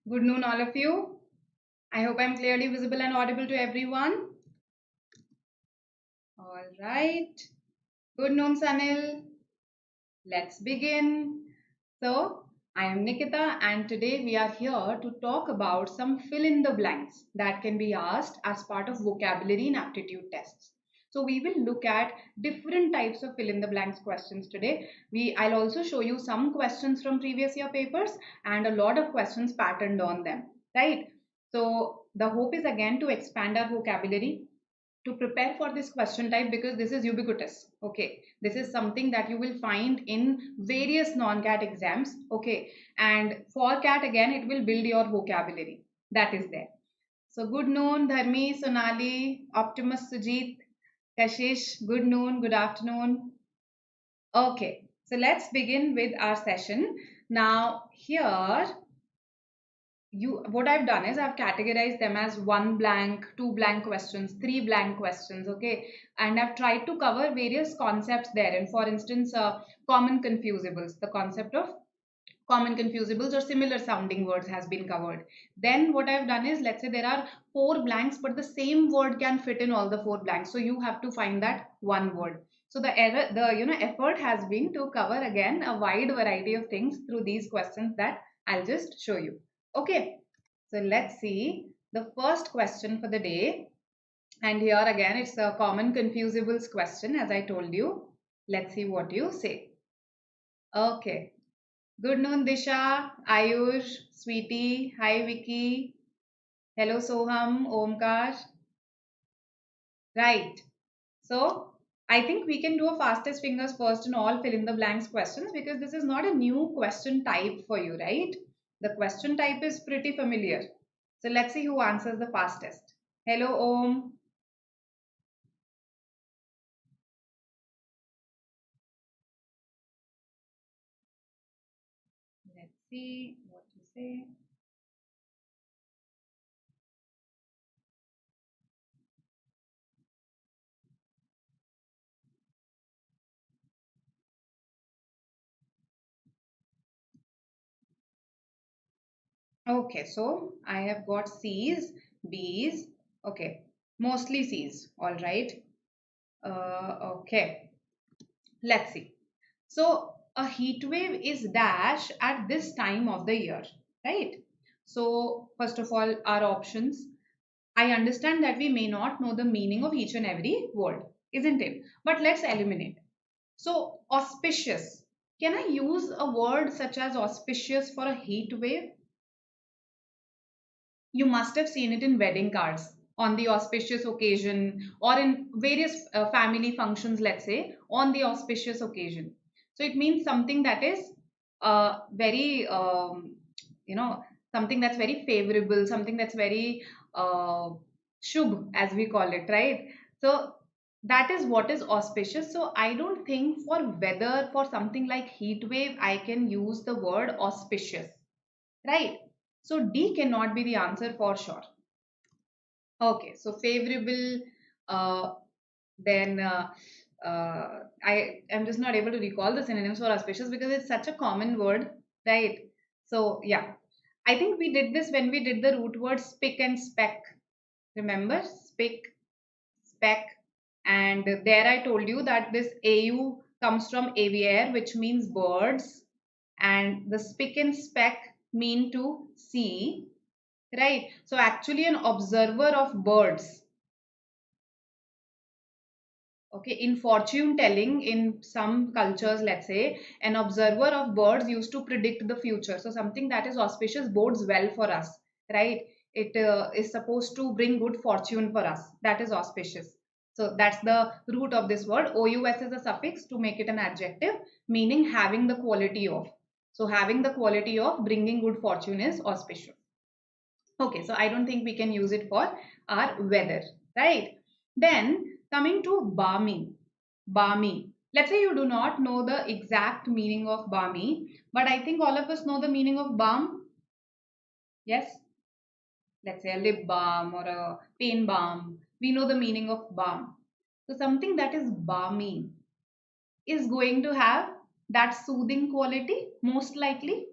Good noon, all of you. I hope I'm clearly visible and audible to everyone. All right. Good noon, Sanil. Let's begin. So, I am Nikita, and today we are here to talk about some fill in the blanks that can be asked as part of vocabulary and aptitude tests. So, we will look at different types of fill in the blanks questions today. I'll also show you some questions from previous year papers and a lot of questions patterned on them, right? So, the hope is again to expand our vocabulary to prepare for this question type because this is ubiquitous. Okay, this is something that you will find in various non-cat exams. Okay, and for cat again it will build your vocabulary that is there. So good noon Dharmi, Sonali, Optimus, Sujit, Kashish. Good noon, good afternoon. Okay, so let's begin with our session now. Here what I've done is I've categorized them as one blank, two blank questions, three blank questions, okay, and I've tried to cover various concepts there. And for instance, common confusables, the concept of common confusables or similar sounding words has been covered. Then what I've done is, let's say there are four blanks but the same word can fit in all the four blanks, so you have to find that one word. So the effort has been to cover again a wide variety of things through these questions that I'll just show you. Okay, so let's see the first question for the day. And here again, it's a common confusables question, as I told you. Let's see what you say. Okay. Good noon, Disha, Ayush, Sweetie. Hi, Vicky. Hello, Soham, Omkar. Right. So, I think we can do a fastest fingers first in all fill in the blanks questions because this is not a new question type for you, right? The question type is pretty familiar. So, let's see who answers the fastest. Hello, Om. Let's see what you say. Okay, so I have got C's, B's. Okay, mostly C's. All right. Okay, let's see. So a heat wave is dash at this time of the year, right? So first of all, our options. I understand that we may not know the meaning of each and every word, isn't it? But let's eliminate. So auspicious. Can I use a word such as auspicious for a heat wave? You must have seen it in wedding cards on the auspicious occasion or in various family functions, let's say, on the auspicious occasion. So it means something that is very, you know, something that's very favorable, something that's very shubh, as we call it, right? So that is what is auspicious. So I don't think for weather, for something like heat wave, I can use the word auspicious, right? So D cannot be the answer for sure. Okay, so favorable, uh, then I am just not able to recall the synonyms for auspicious because it's such a common word, right? So yeah, I think we did this when we did the root word spick and speck. Remember, spick, speck, and there I told you that this AU comes from aviaire, which means birds, and the spick and speck mean to see. Right. So actually an observer of birds. Okay. In fortune telling in some cultures, let's say, an observer of birds used to predict the future. So something that is auspicious bodes well for us. Right. It is supposed to bring good fortune for us. That is auspicious. So that's the root of this word. OUS is a suffix to make it an adjective, meaning having the quality of. So having the quality of bringing good fortune is auspicious. Okay, so I don't think we can use it for our weather, right? Then coming to balmy, balmy. Let's say you do not know the exact meaning of balmy, but I think all of us know the meaning of balm. Yes, let's say a lip balm or a pain balm. We know the meaning of balm. So something that is balmy is going to have that soothing quality, most likely,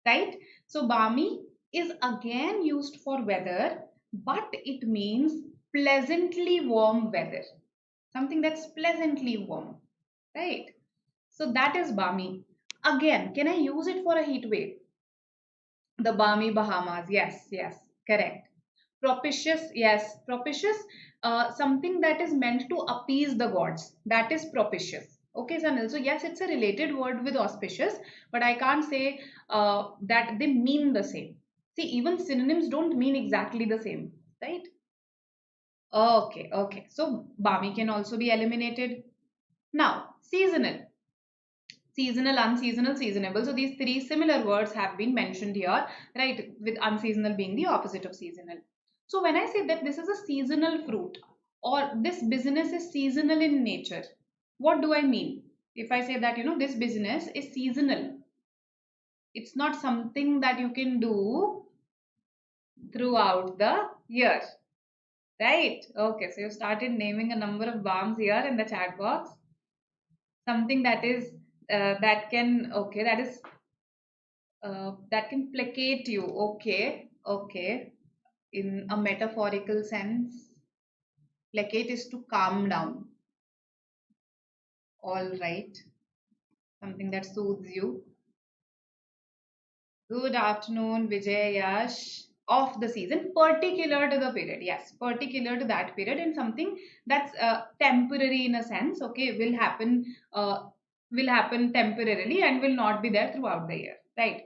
right? So balmy is again used for weather, but it means pleasantly warm weather. Something that's pleasantly warm, right? So that is balmy. Again, can I use it for a heat wave? The balmy Bahamas. Yes, yes, correct. Propitious, yes, propitious. Something that is meant to appease the gods. That is propitious. Okay, Sanil. So yes, it's a related word with auspicious, but I can't say that they mean the same. See, even synonyms don't mean exactly the same, right? Okay, okay. So balmy can also be eliminated. Now, seasonal. Seasonal, unseasonal, seasonable. So these three similar words have been mentioned here, right? With unseasonal being the opposite of seasonal. So when I say that this is a seasonal fruit or this business is seasonal in nature, what do I mean? If I say that, this business is seasonal, it's not something that you can do throughout the year, right? Okay, so you started naming a number of balms here in the chat box. Something that is, that can, okay, that can placate you. Okay, okay. In a metaphorical sense, placate is to calm down. All right. Something that soothes you. Good afternoon, Vijay, Yash. Of the season, particular to the period. Yes, particular to that period, and something that's temporary in a sense. Okay, will happen temporarily and will not be there throughout the year. Right.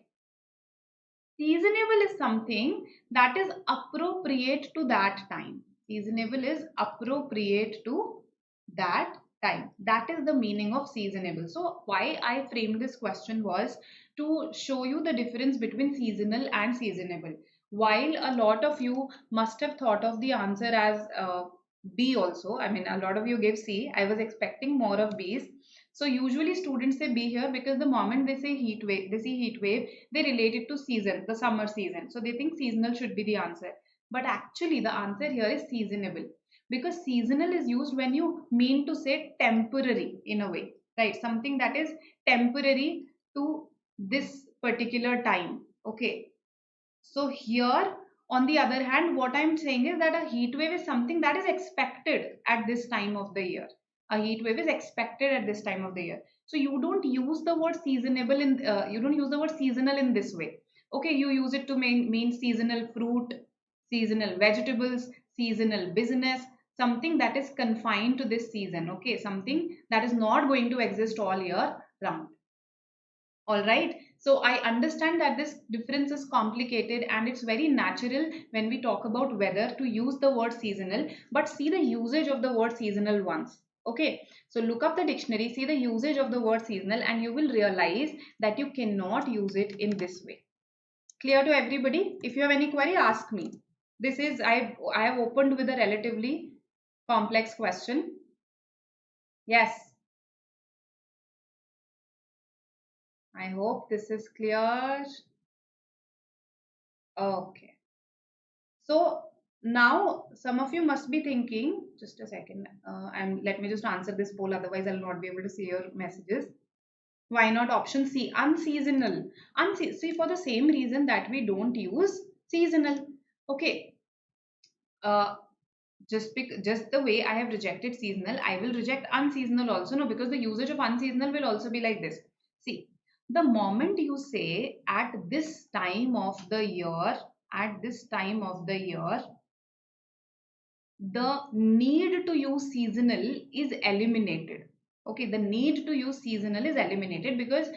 Seasonable is something that is appropriate to that time. Seasonable is appropriate to that time. That is the meaning of seasonable. So, why I framed this question was to show you the difference between seasonal and seasonable. While a lot of you must have thought of the answer as B also, I mean, a lot of you gave C. I was expecting more of B's. So usually students say B here because the moment they say heat wave, they see heat wave, they relate it to season, the summer season. So they think seasonal should be the answer. But actually the answer here is seasonable because seasonal is used when you mean to say temporary in a way, right? Something that is temporary to this particular time. Okay. So here, on the other hand, what I'm saying is that a heat wave is something that is expected at this time of the year. A heat wave is expected at this time of the year. So you don't use the word seasonable in you don't use the word seasonal in this way. Okay, you use it to mean seasonal fruit, seasonal vegetables, seasonal business, something that is confined to this season. Okay, something that is not going to exist all year round. All right. So I understand that this difference is complicated and it's very natural when we talk about weather to use the word seasonal, but see the usage of the word seasonal once. Okay. So look up the dictionary, see the usage of the word seasonal, and you will realize that you cannot use it in this way. Clear to everybody? If you have any query, ask me. This is, I have opened with a relatively complex question. Yes. I hope this is clear. Okay. So now some of you must be thinking, just a second, and let me just answer this poll, otherwise I'll not be able to see your messages. Why not option C, unseasonal? See, for the same reason that we don't use seasonal. Okay. Uh, just the way I have rejected seasonal, I will reject unseasonal also. No, because the usage of unseasonal will also be like this. See, the moment you say at this time of the year, at this time of the year, the need to use seasonal is eliminated. Okay, the need to use seasonal is eliminated because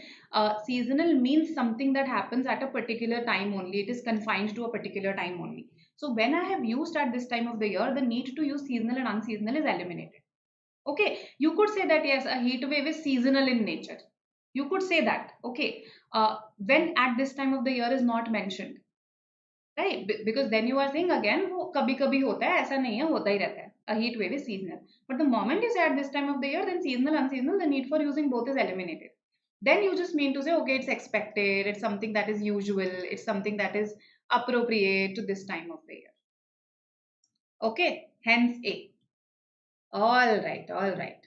seasonal means something that happens at a particular time only. It is confined to a particular time only. So when I have used at this time of the year, the need to use seasonal and unseasonal is eliminated. Okay, you could say that yes, a heat wave is seasonal in nature. You could say that. Okay, when at this time of the year is not mentioned, right? Because then you are saying again वो कभी कभी होता है, ऐसा नहीं है, होता ही रहता है. A heat wave is seasonal. But the moment you say at this time of the year, then seasonal, unseasonal, the need for using both is eliminated. Then you just mean to say, okay, it's expected, it's something that is usual, it's something that is appropriate to this time of the year. Okay, hence A. All right, all right.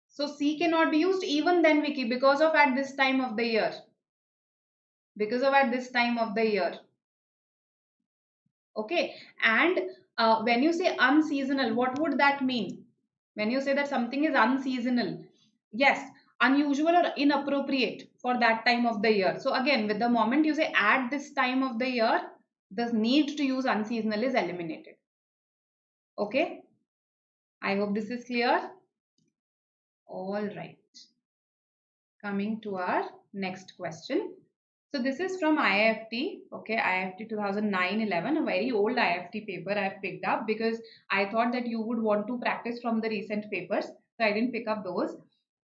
So C cannot be used even then, Vicky, because of at this time of the year. because of at this time of the year. Okay, and when you say unseasonal, what would that mean? When you say that something is unseasonal, yes, unusual or inappropriate for that time of the year. So again, with the moment you say at this time of the year, the need to use unseasonal is eliminated. Okay, I hope this is clear. All right, coming to our next question. So this is from IIFT, okay, IIFT 2009-11, a very old IIFT paper I have picked up because I thought that you would want to practice from the recent papers, so I didn't pick up those.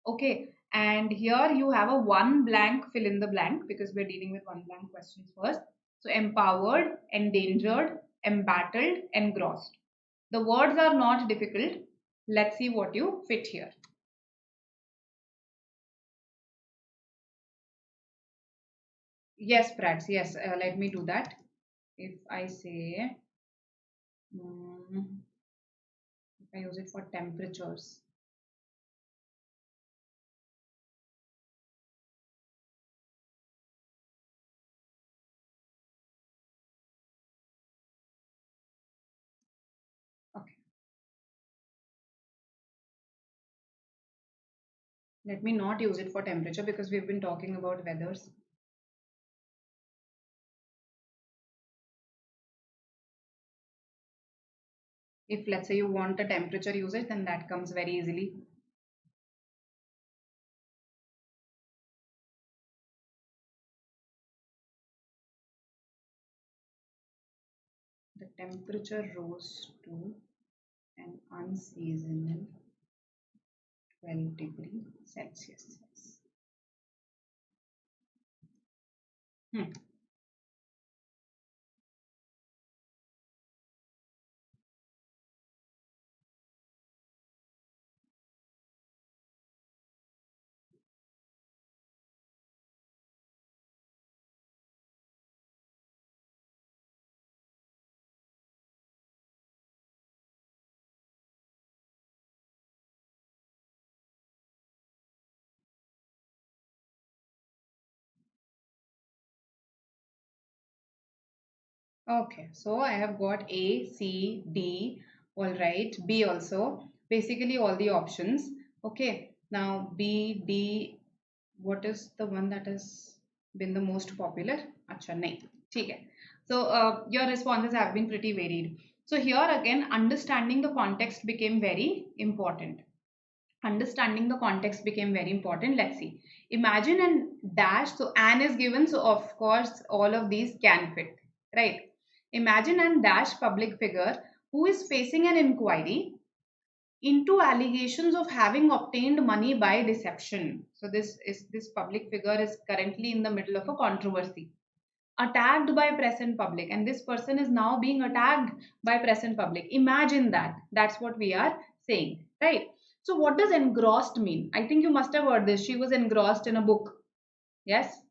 Okay, and here you have a one blank fill in the blank because we're dealing with one blank questions first. So empowered, endangered, embattled, engrossed. The words are not difficult. Let's see what you fit here. Yes, Prats, yes, let me do that. If I say, if I use it for temperatures, okay, let me not use it for temperature because we've been talking about weathers. If let's say you want a temperature usage, then that comes very easily. The temperature rose to an unseasonal 12 degree Celsius. Hmm. Okay, so I have got A, C, D, all right, B also. Basically all the options. Okay, now B, D, what is the one that has been the most popular? Acha, nahi. ठीक है. So your responses have been pretty varied. So here again, understanding the context became very important. Understanding the context became very important. Let's see. Imagine and dash. So an is given. So of course, all of these can fit, right? Imagine and dash public figure who is facing an inquiry into allegations of having obtained money by deception. So this public figure is currently in the middle of a controversy, attacked by press and public, and this person is now being attacked by press and public. Imagine that. That's what we are saying, right? So what does engrossed mean? I think you must have heard this. She was engrossed in a book. Yes,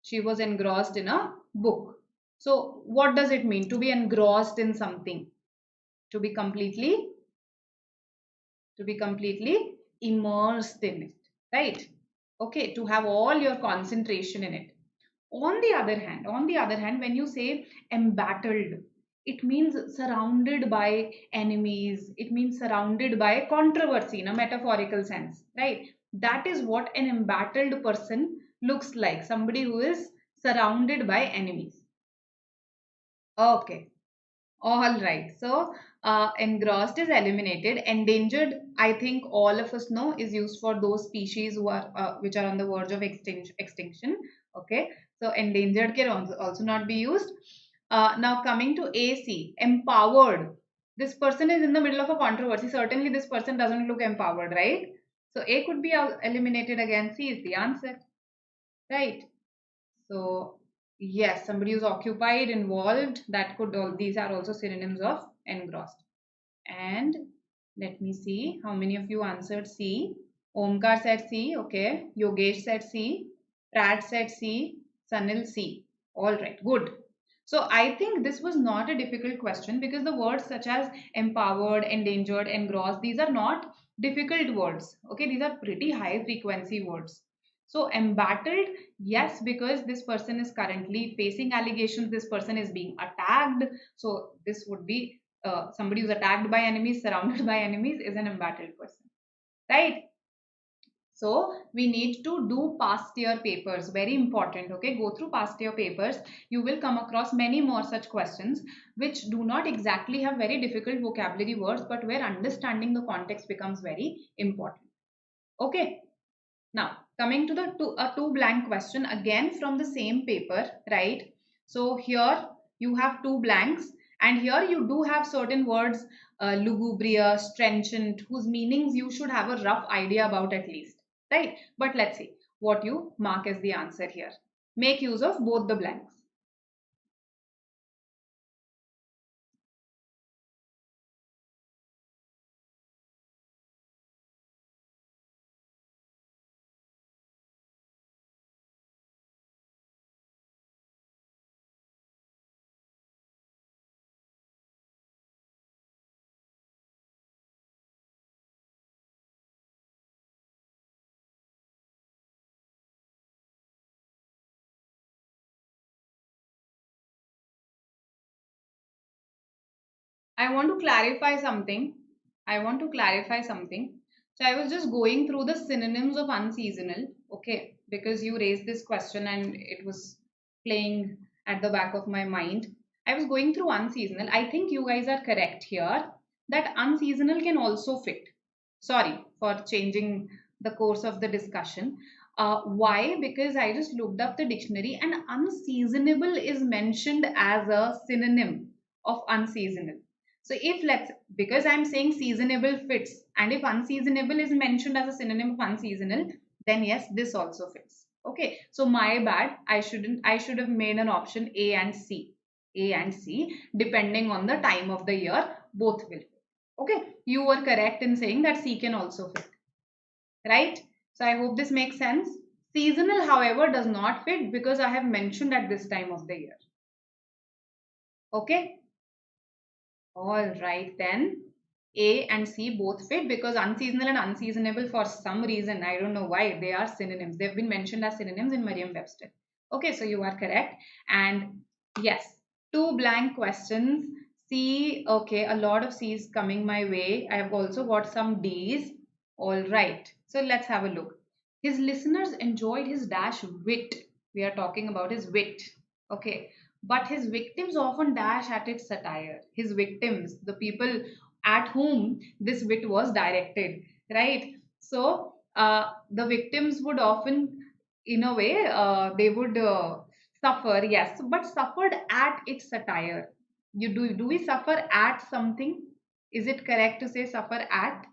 she was engrossed in a book. So what does it mean to be engrossed in something? To be completely immersed in it, right? Okay, to have all your concentration in it. On the other hand, when you say embattled, it means surrounded by enemies, it means surrounded by controversy in a metaphorical sense, right? That is what an embattled person looks like, somebody who is surrounded by enemies. Okay, all right. So, engrossed is eliminated. Endangered, I think all of us know, is used for those species who are which are on the verge of extinction. Okay. So, endangered can also not be used. Now, coming to AC, empowered. This person is in the middle of a controversy. Certainly, this person doesn't look empowered, right? So, A could be eliminated again. C is the answer, right? So yes, somebody who's occupied, involved, that could all, these are also synonyms of engrossed. And let me see how many of you answered C. Omkar said C, okay. Yogesh said C. Pratt said C. Sanil C. All right, good. So I think this was not a difficult question because the words such as empowered, endangered, engrossed, these are not difficult words. Okay, these are pretty high frequency words. So embattled, yes, because this person is currently facing allegations, this person is being attacked. So this would be somebody who's attacked by enemies, surrounded by enemies is an embattled person, right? So we need to do past year papers, very important. Okay, go through past year papers. You will come across many more such questions which do not exactly have very difficult vocabulary words, but where understanding the context becomes very important. Okay, now coming to the two blank question again from the same paper, right? So here you have two blanks, and here you do have certain words, lugubrious, trenchant, whose meanings you should have a rough idea about at least, right? But let's see what you mark as the answer here. Make use of both the blanks. I want to clarify something. I want to clarify something. So I was just going through the synonyms of unseasonal, okay, because you raised this question and it was playing at the back of my mind. I was going through unseasonal. I think you guys are correct here that unseasonal can also fit. Sorry for changing the course of the discussion. Why? Because I just looked up the dictionary and unseasonable is mentioned as a synonym of unseasonal. So if let's, because I'm saying seasonable fits, and if unseasonable is mentioned as a synonym of unseasonal, then yes, this also fits. Okay, so my bad. I should have made an option A and C. A and C, depending on the time of the year, both will fit. Okay, you were correct in saying that C can also fit. Right? So I hope this makes sense. Seasonal, however, does not fit because I have mentioned at this time of the year. Okay. All right then. A and C both fit because unseasonal and unseasonable, for some reason, I don't know why, they are synonyms. They've been mentioned as synonyms in Merriam-Webster. Okay, so you are correct. And yes, two blank questions. C, okay, a lot of C's coming my way. I have also got some D's. All right, so let's have a look. His listeners enjoyed his dash wit. We are talking about his wit. Okay, but his victims often dash at its satire. His victims, the people at whom this wit was directed, right? So the victims would often, in a way, they would suffer, yes, but suffered at its satire. Do we suffer at something? Is it correct to say suffer at?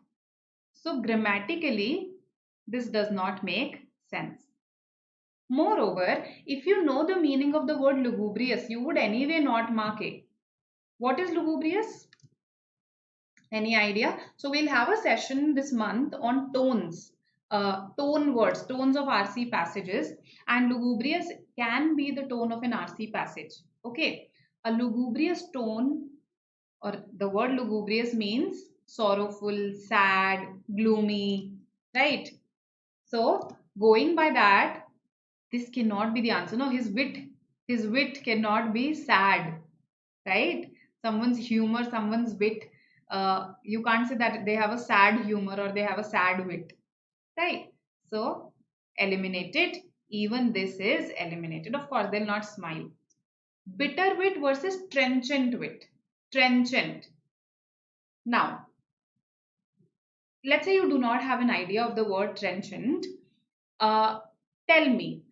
So grammatically, this does not make sense. Moreover, if you know the meaning of the word lugubrious, you would anyway not mark it. What is lugubrious? Any idea? So we'll have a session this month on tones, tone words, tones of RC passages, and lugubrious can be the tone of an RC passage. Okay, a lugubrious tone, or the word lugubrious means sorrowful, sad, gloomy, right? So going by that, this cannot be the answer. No, his wit cannot be sad, right? Someone's humor, someone's wit, you can't say that they have a sad humor or they have a sad wit, right? So eliminated. Even this is eliminated. Of course, they'll not smile. Bitter wit versus trenchant wit. Trenchant. Now, let's say you do not have an idea of the word trenchant. Uh, Tell me,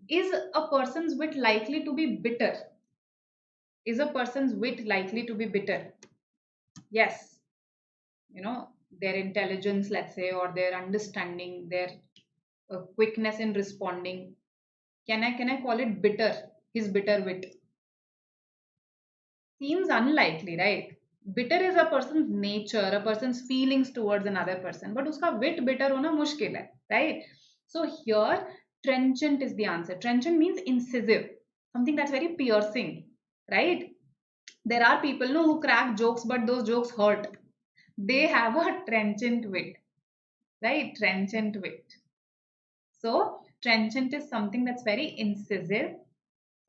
is a person's wit likely to be bitter? Is a person's wit likely to be bitter? Yes. You know, their intelligence, let's say, or their understanding, their quickness in responding. Can I call it bitter? His bitter wit. Seems unlikely, right? Bitter is a person's nature, a person's feelings towards another person. But uska wit bitter hona mushkil hai, right? So here, trenchant is the answer. Trenchant means incisive, something that's very piercing, right? There are people no, who crack jokes, but those jokes hurt. They have a trenchant wit, right? Trenchant wit. So Trenchant is something that's very incisive,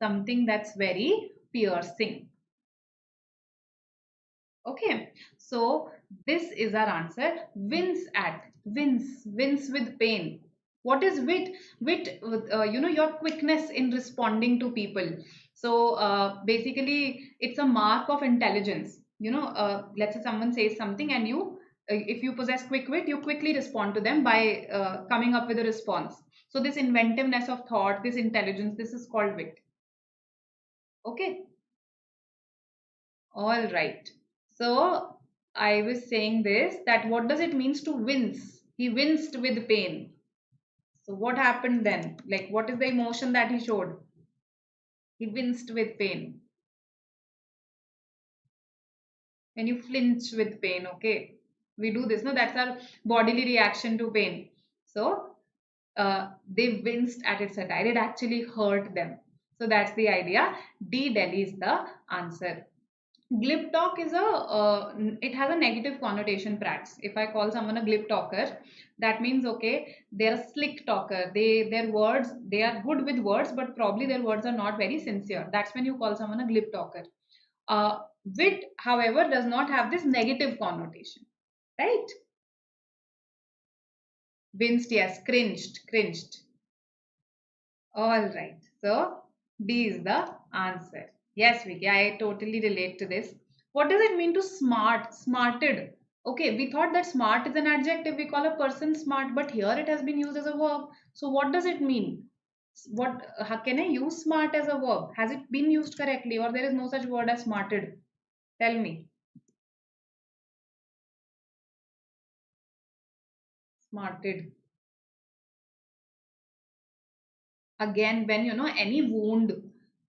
something that's very piercing. Okay, so this is our answer. Wince at, wince with pain. What is wit? Wit, your quickness in responding to people. So basically, it's a mark of intelligence. Let's say someone says something, and if you possess quick wit, you quickly respond to them by coming up with a response. So this inventiveness of thought, this intelligence, this is called wit. Okay, all right. So I was saying this, that what does it means to wince? He winced with pain. So what happened then? Like, what is the emotion that he showed? He winced with pain. When you flinch with pain, okay? We do this, no? That's our bodily reaction to pain. So they winced at its satire. It actually hurt them. So that's the idea. D. Delhi is the answer. Glib talk is it has a negative connotation, prats. If I call someone a glib talker, that means okay, they're a slick talker. Their words, they are good with words, but probably their words are not very sincere. That's when you call someone a glib talker. Wit, however, does not have this negative connotation, right? Winced, yes, cringed. All right. So D is the answer. Yes, Vicky, I totally relate to this. What does it mean to smart? Smarted. Okay, we thought that smart is an adjective. We call a person smart, but here it has been used as a verb. So what does it mean? How can I use smart as a verb? Has it been used correctly, or there is no such word as smarted? Tell me. Smarted. Again, when any wound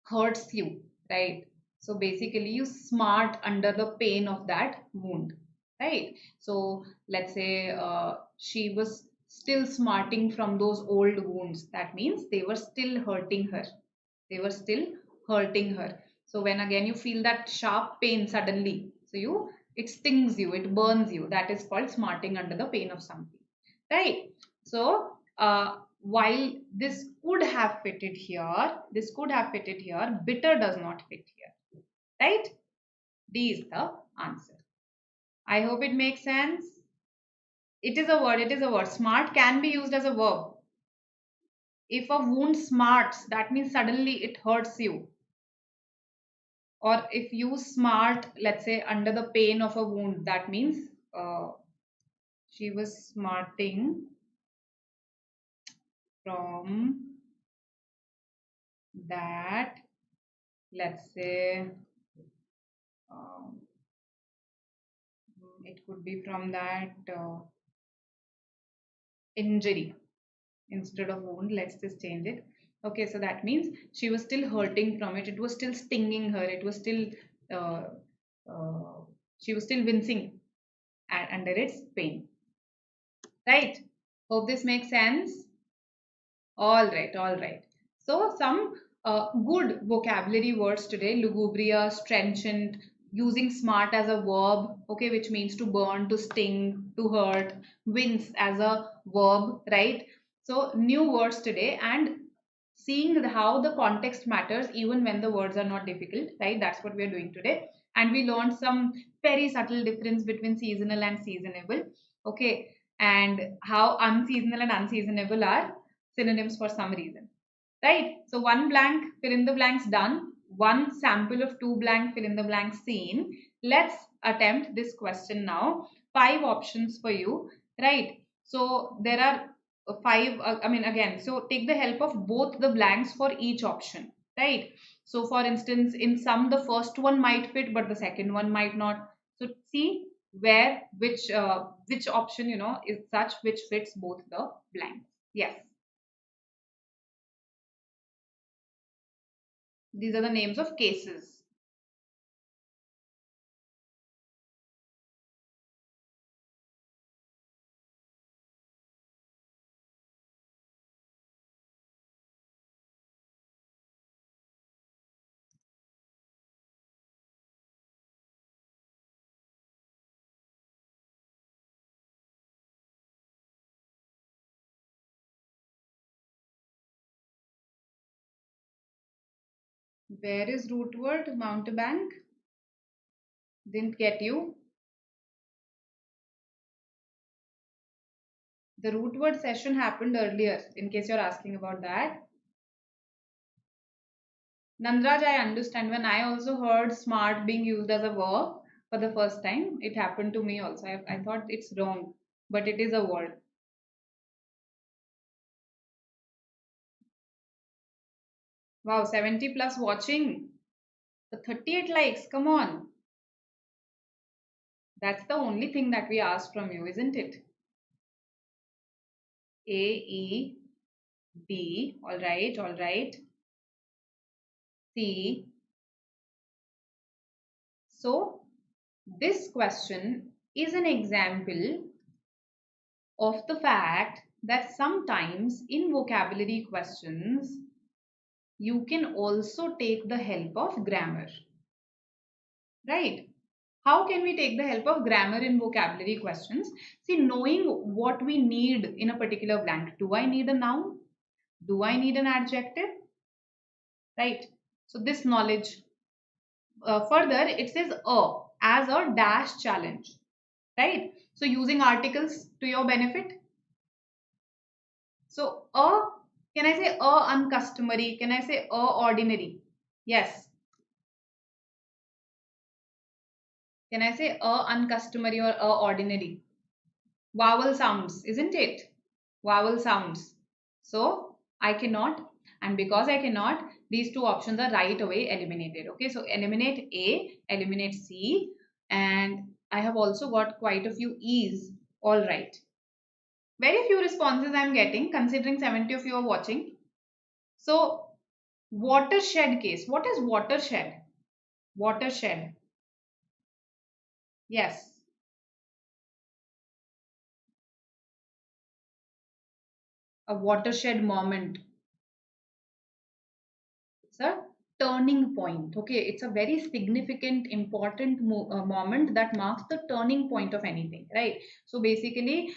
hurts you, right? So basically you smart under the pain of that wound, right? So let's say she was still smarting from those old wounds. That means they were still hurting her. They were still hurting her. So when again you feel that sharp pain suddenly, so it stings you, it burns you, that is called smarting under the pain of something, right? So while this could have fitted here, bitter does not fit here, right? D is the answer. I hope it makes sense. It is a word. Smart can be used as a verb. If a wound smarts, that means suddenly it hurts you. Or if you smart, let's say under the pain of a wound, that means she was smarting from that, let's say um, it could be from that injury. Instead of wound, let's just change it. Okay, so that means she was still hurting from it. It was still stinging her. It was still uh, uh, she was still wincing under its pain, right? Hope this makes sense. All right, all right. So some good vocabulary words today: lugubrious, trenchant, using smart as a verb, okay, which means to burn, to sting, to hurt, wince as a verb, right? So new words today, and seeing how the context matters even when the words are not difficult, right? That's what we are doing today. And we learned some very subtle difference between seasonal and seasonable, okay, and how unseasonal and unseasonable are synonyms for some reason, right? So one blank, fill in the blanks done. One sample of two blank, fill in the blanks seen. Let's attempt this question now. 5 options for you, right? So there are five, again, so take the help of both the blanks for each option, right? So for instance, in some, the first one might fit, but the second one might not. So see where, which option, is such which fits both the blanks. Yes. These are the names of cases. Where is root word? Mountebank? Didn't get you. The root word session happened earlier, in case you're asking about that. Nandraj, I understand. When I also heard smart being used as a verb for the first time, it happened to me also. I thought it's wrong, but it is a word. Wow, 70 plus watching. The 38 likes, come on. That's the only thing that we asked from you, isn't it? A, E, B, all right, all right. C. So, this question is an example of the fact that sometimes in vocabulary questions, you can also take the help of grammar, right? How can we take the help of grammar in vocabulary questions? See, knowing what we need in a particular blank. Do I need a noun? Do I need an adjective? Right? So this knowledge. Further, it says as a dash challenge, right? So using articles to your benefit. So can I say uncustomary? Can I say ordinary? Yes. Can I say uncustomary or ordinary? Vowel sounds, isn't it? Vowel sounds. So I cannot, and because I cannot, these two options are right away eliminated. Okay, so eliminate A, eliminate C, and I have also got quite a few E's. All right. Very few responses I'm getting, considering 70 of you are watching. So, watershed case. What is watershed? Watershed. Yes. A watershed moment. It's a turning point. Okay, it's a very significant, important moment that marks the turning point of anything, right? So basically,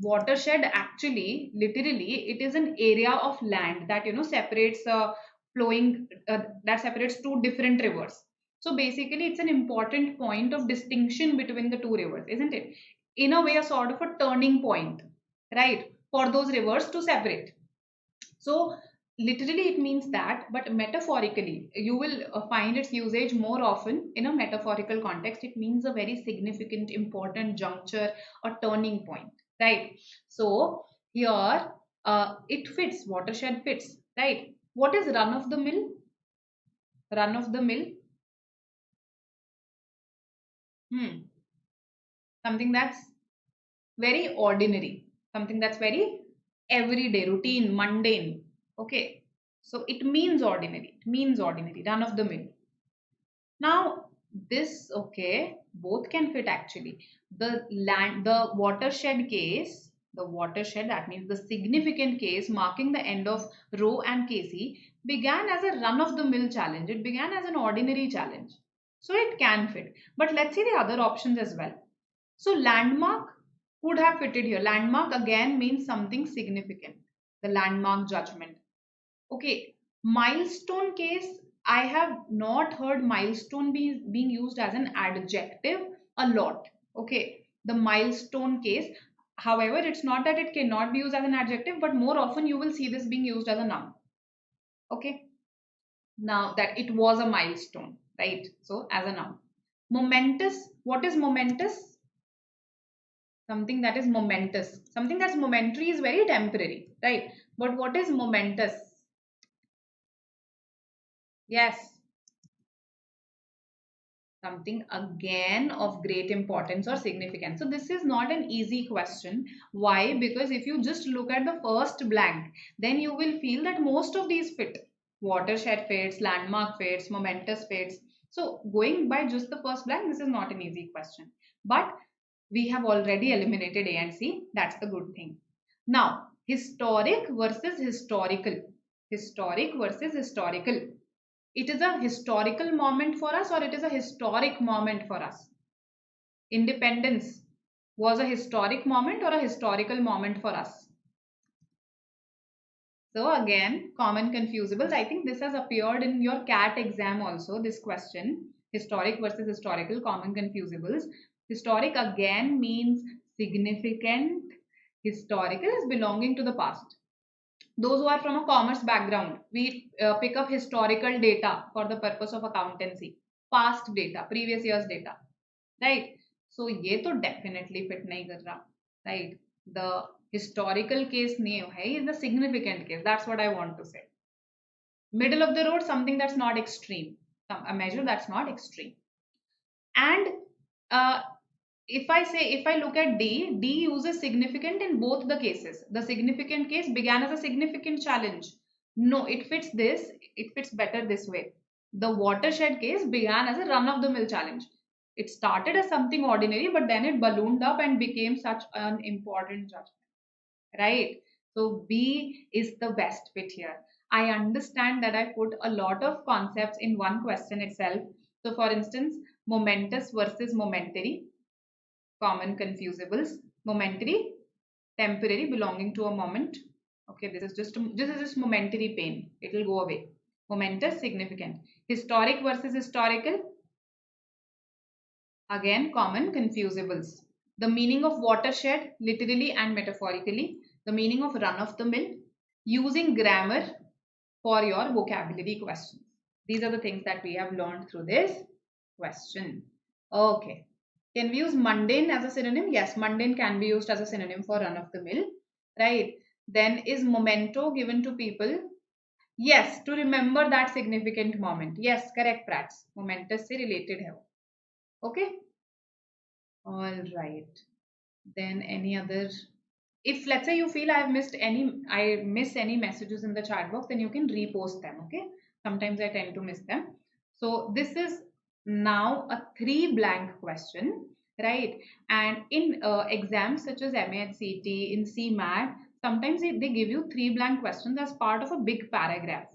watershed actually, literally, it is an area of land that separates flowing that separates two different rivers. So basically, it's an important point of distinction between the two rivers, isn't it? In a way, a sort of a turning point, right, for those rivers to separate. So literally it means that, but metaphorically, you will find its usage more often in a metaphorical context. It means a very significant, important juncture or turning point, right? So here it fits, watershed fits, right? What is run of the mill? Run of the mill? Hmm. Something that's very ordinary, something that's very everyday, routine, mundane. Okay. So it means ordinary. It means ordinary, run of the mill. Now, this, okay, both can fit actually. The watershed case, the watershed, that means the significant case marking the end of Roe and Casey, began as a run of the mill challenge. It began as an ordinary challenge. So it can fit. But let's see the other options as well. So landmark could have fitted here. Landmark again means something significant. The landmark judgment. Okay, milestone case, I have not heard milestone being used as an adjective a lot. Okay, the milestone case. However, it's not that it cannot be used as an adjective, but more often you will see this being used as a noun. Okay, now that it was a milestone, right? So, as a noun. Momentous, what is momentous? Something that is momentous. Something that's momentary is very temporary, right? But what is momentous? Yes, something again of great importance or significance. So this is not an easy question. Why? Because if you just look at the first blank, then you will feel that most of these fit. Watershed fits, landmark fits, momentous fits. So going by just the first blank, this is not an easy question. But we have already eliminated A and C. That's the good thing. Now, historic versus historical. Historic versus historical. It is a historical moment for us, or it is a historic moment for us? Independence was a historic moment or a historical moment for us? So again, common confusables. I think this has appeared in your CAT exam also, this question. Historic versus historical, common confusables. Historic again means significant. Historical is belonging to the past. Those who are from a commerce background, we pick up historical data for the purpose of accountancy. Past data, previous year's data. Right? So ये तो definitely fit नहीं कर रहा. Right? The historical case नहीं है, is the significant case. That's what I want to say. Middle of the road, something that's not extreme. A measure that's not extreme. And uh, if I look at D uses significant in both the cases. The significant case began as a significant challenge. No, it fits better this way. The watershed case began as a run-of-the-mill challenge. It started as something ordinary, but then it ballooned up and became such an important judgment. Right? So B is the best fit here. I understand that I put a lot of concepts in one question itself. So for instance, momentous versus momentary, common confusables. Momentary, temporary, belonging to a moment. Okay, this is just momentary pain. It will go away. Momentous, significant. Historic versus historical. Again, common confusables. The meaning of watershed, literally and metaphorically. The meaning of run of the mill. Using grammar for your vocabulary questions. These are the things that we have learned through this question. Okay. Can we use mundane as a synonym? Yes, mundane can be used as a synonym for run of the mill. Right. Then is memento given to people? Yes, to remember that significant moment. Yes, correct, Prats. Momentous se related hai. Okay. All right. Then any other, if let's say you feel I miss any messages in the chat box, then you can repost them. Okay, sometimes I tend to miss them. So this is now a 3 blank question, right? And in exams such as MAT, in CMAT, sometimes they give you 3 blank questions as part of a big paragraph.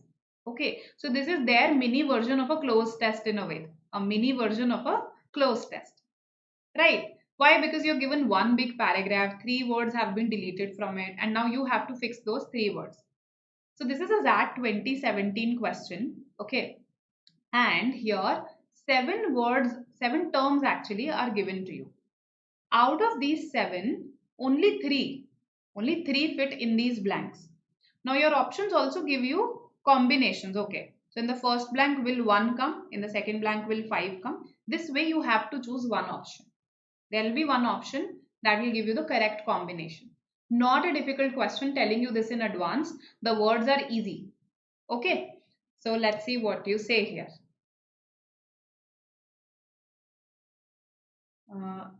Okay, so this is their mini version of a closed test, in a way, a mini version of a closed test, right? Why? Because you're given one big paragraph, 3 words have been deleted from it, and now you have to fix those 3 words. So this is a ZAT 2017 question, okay? And here 7 terms actually are given to you. Out of these 7, only 3 fit in these blanks. Now your options also give you combinations, okay? So in the first blank will 1 come, in the second blank will 5 come. This way you have to choose one option. There will be one option that will give you the correct combination. Not a difficult question, telling you this in advance. The words are easy. Okay. So let's see what you say here.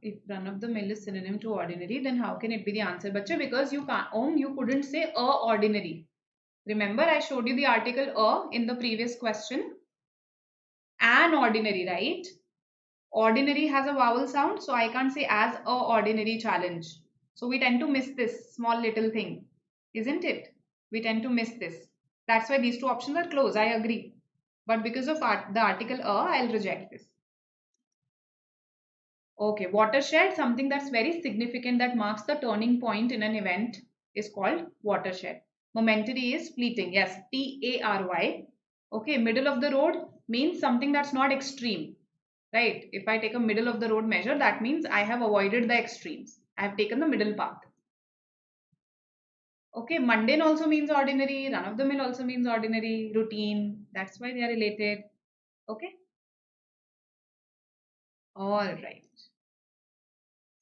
If run of the mill is synonym to ordinary, then how can it be the answer, bacha? Because you couldn't say a ordinary. Remember, I showed you the article a in the previous question. An ordinary, right? Ordinary has a vowel sound, so I can't say as a ordinary challenge. So we tend to miss this small little thing, isn't it? We tend to miss this. That's why these two options are close, I agree. But because of the article I'll reject this. Okay, watershed, something that's very significant that marks the turning point in an event is called watershed. Momentary is fleeting, yes, T-A-R-Y. Okay, middle of the road means something that's not extreme. Right? If I take a middle of the road measure, that means I have avoided the extremes. I have taken the middle path. Okay, mundane also means ordinary, run of the mill also means ordinary, routine. That's why they are related. Okay. All right.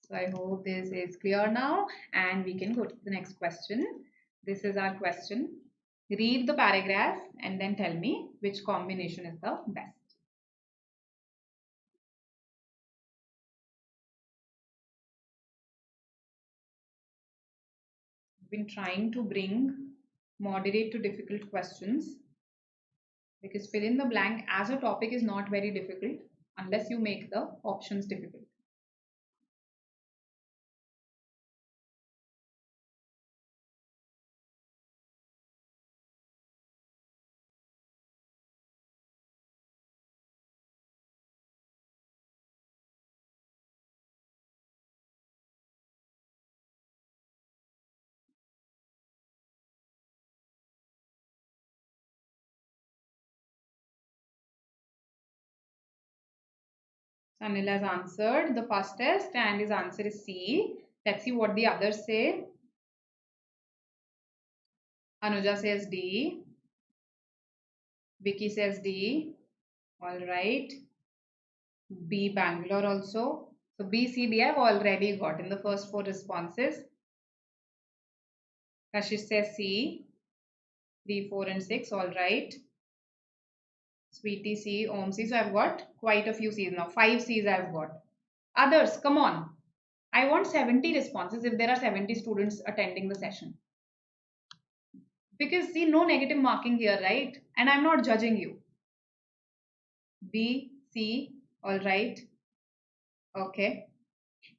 So I hope this is clear now, and we can go to the next question. This is our question. Read the paragraph and then tell me which combination is the best. I've been trying to bring moderate to difficult questions, because fill in the blank as a topic is not very difficult unless you make the options difficult. Sanil has answered the first test and his answer is C. Let's see what the others say. Anuja says D. Vicky says D. All right. B, Bangalore also. So B, C, D I've already got in the first four responses. Kashish says C. 3, 4 and 6. All right. Sweetie C, Om C. So I've got quite a few C's now. 5 C's I've got. Others, come on. I want 70 responses if there are 70 students attending the session. Because see, no negative marking here, right? And I'm not judging you. B, C, all right. Okay.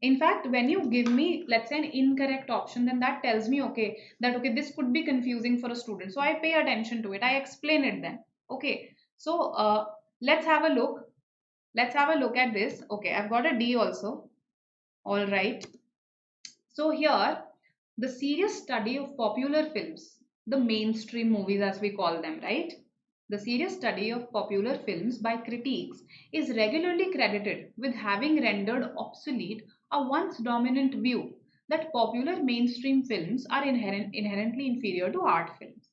In fact, when you give me, let's say, an incorrect option, then that tells me, okay, this could be confusing for a student. So I pay attention to it. I explain it then. Okay. So let's have a look. Let's have a look at this. Okay, I've got a D also. All right. So here, the serious study of popular films, the mainstream movies as we call them, right? The serious study of popular films by critics is regularly credited with having rendered obsolete a once dominant view that popular mainstream films are inherently inferior to art films.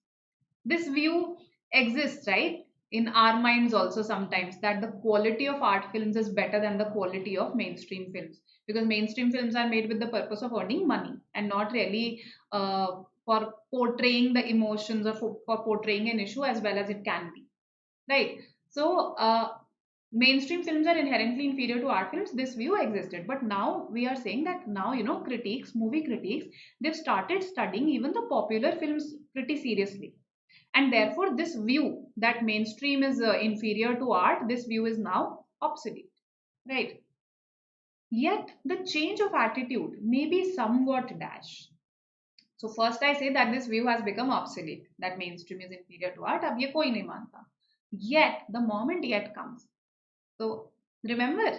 This view exists, right, in our minds also sometimes, that the quality of art films is better than the quality of mainstream films, because mainstream films are made with the purpose of earning money and not really for portraying the emotions or for portraying an issue as well as it can be, right? So mainstream films are inherently inferior to art films. This view existed, but now we are saying that now, critics, movie critics, they've started studying even the popular films pretty seriously, and therefore this view that mainstream is inferior to art, this view is now obsolete, right? Yet the change of attitude may be somewhat dash. So first I say that this view has become obsolete, that mainstream is inferior to art. Ab ye koi nahi manta. Yet the moment yet comes. So remember,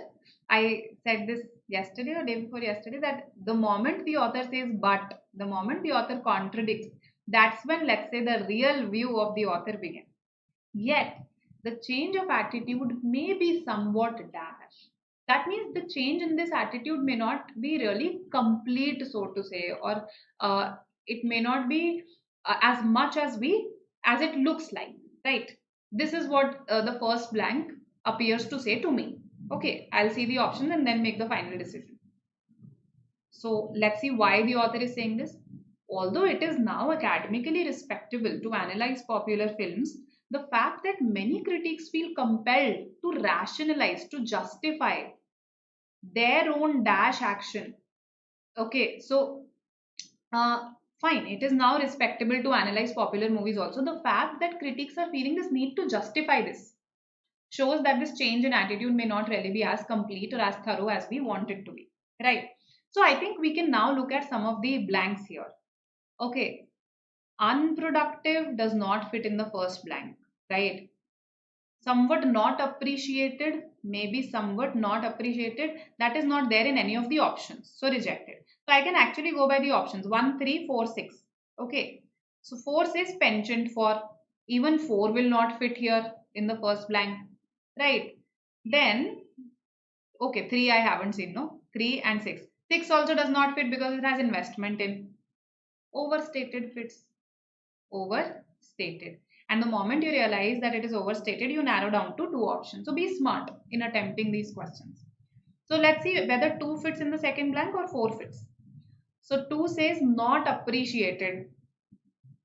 I said this yesterday or day before yesterday, that the moment the author says but, the moment the author contradicts, that's when, let's say, the real view of the author begins. Yet the change of attitude may be somewhat dash. That means the change in this attitude may not be really complete, so to say, or it may not be as much as it looks like, right? This is what the first blank appears to say to me. Okay, I'll see the options and then make the final decision. So let's see why the author is saying this. Although it is now academically respectable to analyze popular films, the fact that many critics feel compelled to rationalize, to justify their own dash action. Okay, so fine, it is now respectable to analyze popular movies also. The fact that critics are feeling this need to justify this shows that this change in attitude may not really be as complete or as thorough as we want it to be, right? So I think we can now look at some of the blanks here. Okay, unproductive does not fit in the first blank, right? Somewhat not appreciated, maybe somewhat not appreciated, that is not there in any of the options, so rejected. So I can actually go by the options 1, 3, 4, 6. Okay, so 4 says penchant for, even 4 will not fit here in the first blank, right? Then okay, 3 I haven't seen, no, 3 and 6. 6 also does not fit because it has investment in. Overstated fits. Overstated. And the moment you realize that it is overstated, you narrow down to 2 options. So be smart in attempting these questions. So let's see whether 2 fits in the second blank or 4 fits. So 2 says not appreciated.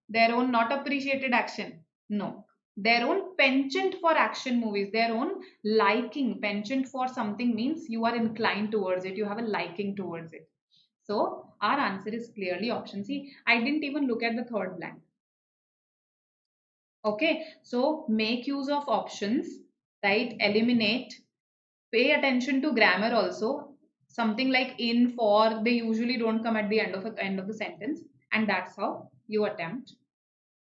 Their own not appreciated action. No. Their own penchant for action movies, their own liking. Penchant for something means you are inclined towards it, you have a liking towards it. So our answer is clearly option C. I didn't even look at the third blank. Okay, so make use of options, right? Eliminate, pay attention to grammar also. Something like in, for, they usually don't come at the end of the sentence, and that's how you attempt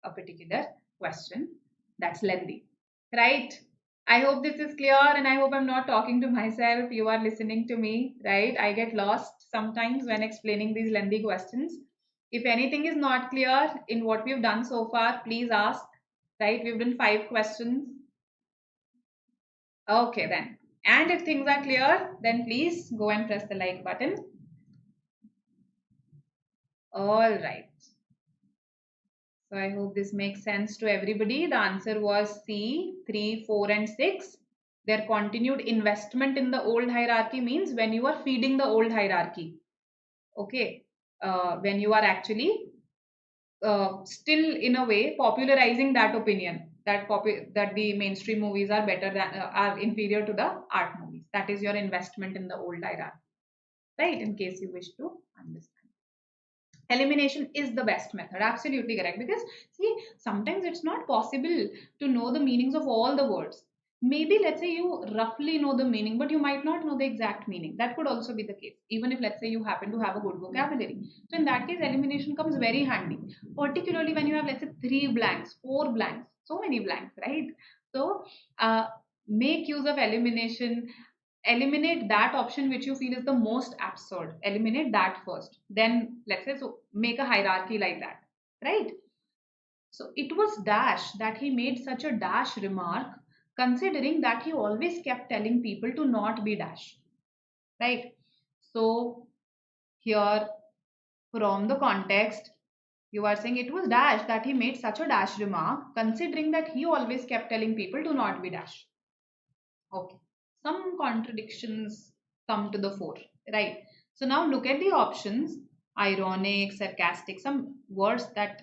a particular question that's lengthy, right? I hope this is clear, and I hope I'm not talking to myself. You are listening to me, right? I get lost sometimes when explaining these lengthy questions. If anything is not clear in what we've done so far, please ask, right? We've done 5 questions. Okay, then. And if things are clear, then please go and press the like button. All right. So I hope this makes sense to everybody. The answer was C, 3, 4 and 6. Their continued investment in the old hierarchy means when you are feeding the old hierarchy. Okay. When you are actually still in a way popularizing that opinion that that the mainstream movies are better than are inferior to the art movies. That is your investment in the old hierarchy, right? In case you wish to understand. Elimination is the best method. Absolutely correct. Because see, sometimes it's not possible to know the meanings of all the words. Maybe let's say you roughly know the meaning, but you might not know the exact meaning. That could also be the case, even if let's say you happen to have a good vocabulary. So in that case, elimination comes very handy, particularly when you have let's say 3 blanks, 4 blanks, so many blanks, right? So uh, make use of elimination. Eliminate that option which you feel is the most absurd. Eliminate that first, then let's say, so make a hierarchy like that, right? So it was dash that he made such a dash remark, considering that he always kept telling people to not be dash, right? So here, from the context, you are saying it was dash that he made such a dash remark, considering that he always kept telling people to not be dash. Okay, some contradictions come to the fore, right? So now look at the options: ironic, sarcastic, some words that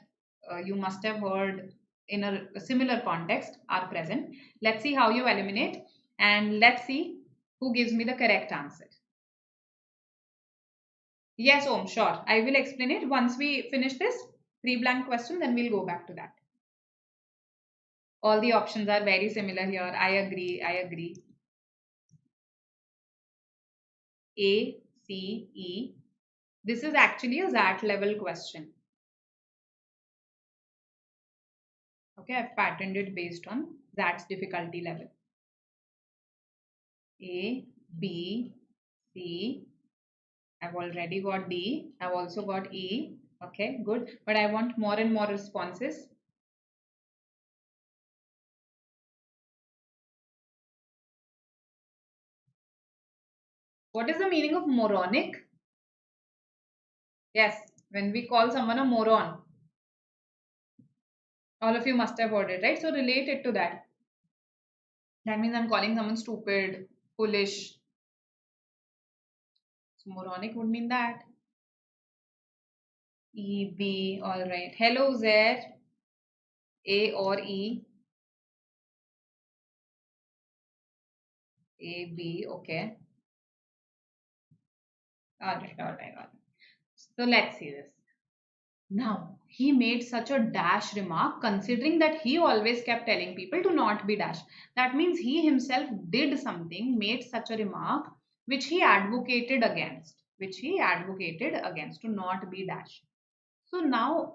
you must have heard in a similar context are present. Let's see how you eliminate, and let's see who gives me the correct answer. Yes, Om, sure. I will explain it once we finish this 3 blank question, then we'll go back to that. All the options are very similar here. I agree. I agree. A, C, E. This is actually a ZAT level question. Okay, I've patterned it based on ZAT's difficulty level. A, B, C. I've already got D. I've also got E. Okay, good. But I want more and more responses. What is the meaning of moronic? Yes, when we call someone a moron. All of you must have heard it, right? So relate it to that. That means I'm calling someone stupid, foolish. So moronic would mean that. E, B, all right. Hello, Zaire. A or E? A, B, okay. All right, all right, all right. So let's see this. Now, he made such a dash remark considering that he always kept telling people to not be dash. That means he himself did something, made such a remark which he advocated against, to not be dash. So now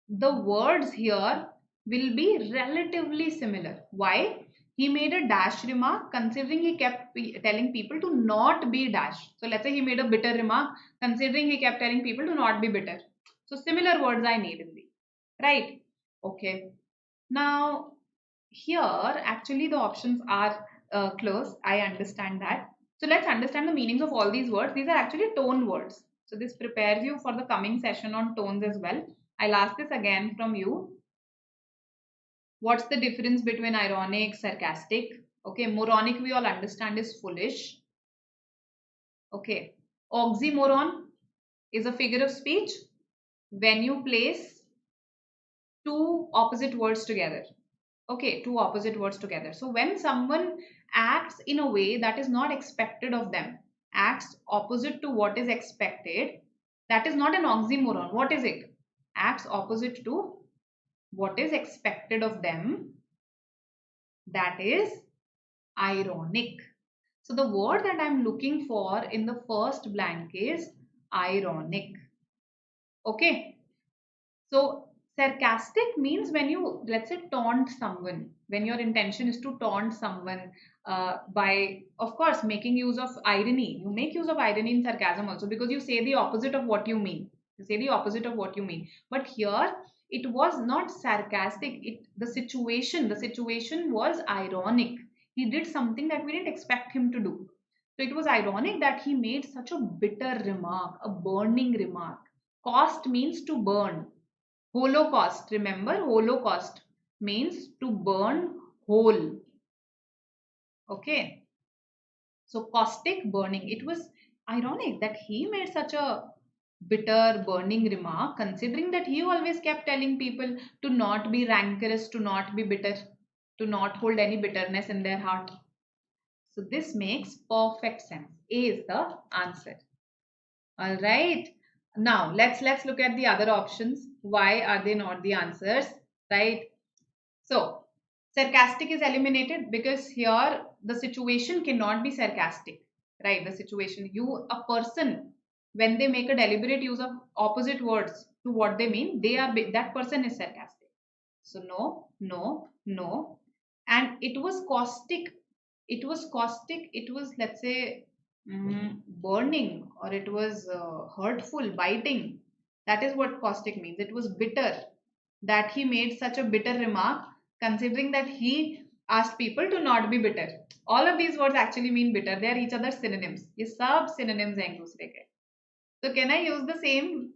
the words here will be relatively similar. Why? He made a dash remark considering he kept telling people to not be dash. So let's say he made a bitter remark considering he kept telling people to not be bitter. So similar words I need in the right. Okay. Now here actually the options are close. I understand that. So let's understand the meanings of all these words. These are actually tone words. So this prepares you for the coming session on tones as well. I'll ask this again from you. What's the difference between ironic, sarcastic? Okay, moronic we all understand is foolish. Okay, oxymoron is a figure of speech when you place two opposite words together. Okay, two opposite words together. So when someone acts in a way that is not expected of them, acts opposite to what is expected, that is not an oxymoron. What is it? Acts opposite to what is expected of them, that is ironic. So the word that I'm looking for in the first blank is ironic. Okay. So sarcastic means when you, let's say, taunt someone, when your intention is to taunt someone by, of course, making use of irony. You make use of irony in sarcasm also because you say the opposite of what you mean. You say the opposite of what you mean. But here it was not sarcastic. The situation was ironic. He did something that we didn't expect him to do. So it was ironic that he made such a bitter remark, a burning remark. Cost means to burn. Holocaust, remember, Holocaust means to burn whole. Okay. So caustic, burning. It was ironic that he made such a bitter, burning remark, considering that he always kept telling people to not be rancorous, to not be bitter, to not hold any bitterness in their heart. So this makes perfect sense. A is the answer. All right. Now let's look at the other options. Why are they not the answers? Right. So sarcastic is eliminated because here the situation cannot be sarcastic. Right. The situation, a person, when they make a deliberate use of opposite words to what they mean, that person is sarcastic. So no, no, no. And it was caustic. It was caustic. It was, let's say, burning, or it was hurtful, biting. That is what caustic means. It was bitter, that he made such a bitter remark, considering that he asked people to not be bitter. All of these words actually mean bitter. They are each other's synonyms. ये सब synonyms हैं एक दूसरे के. So can I use the same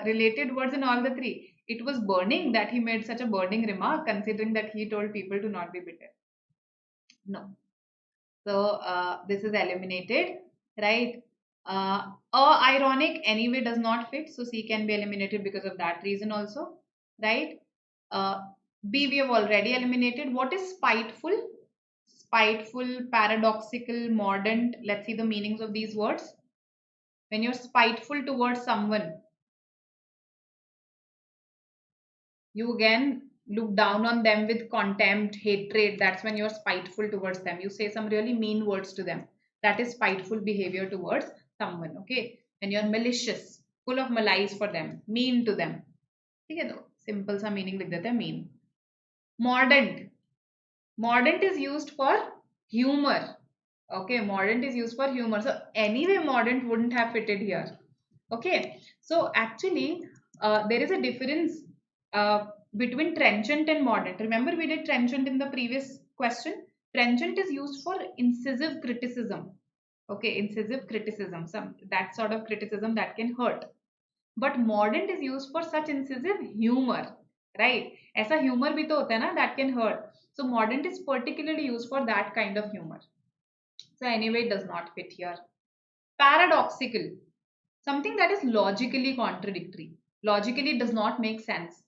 related words in all the three? It was burning, that he made such a burning remark, considering that he told people to not be bitter. No. So this is eliminated, right? Ironic anyway does not fit, so C can be eliminated because of that reason also, right? B we have already eliminated. What is spiteful? Spiteful, paradoxical, mordant. Let's see the meanings of these words. When you're spiteful towards someone, you again look down on them with contempt, hatred. That's when you're spiteful towards them. You say some really mean words to them. That is spiteful behavior towards someone. Okay. And you're malicious, full of malice for them, mean to them. Okay, no, simple sa meaning lik dete, mean. Mordant. Mordant is used for humor. Okay, mordant is used for humor. So anyway, mordant wouldn't have fitted here. Okay. So actually, there is a difference between trenchant and mordant. Remember, we did trenchant in the previous question. Trenchant is used for incisive criticism. Okay, incisive criticism, that sort of criticism that can hurt. But mordant is used for such incisive humor, right? ऐसा humor भी तो होता है ना, that can hurt. So mordant is particularly used for that kind of humor. So anyway, it does not fit here. Paradoxical, something that is logically contradictory. Logically does not make sense.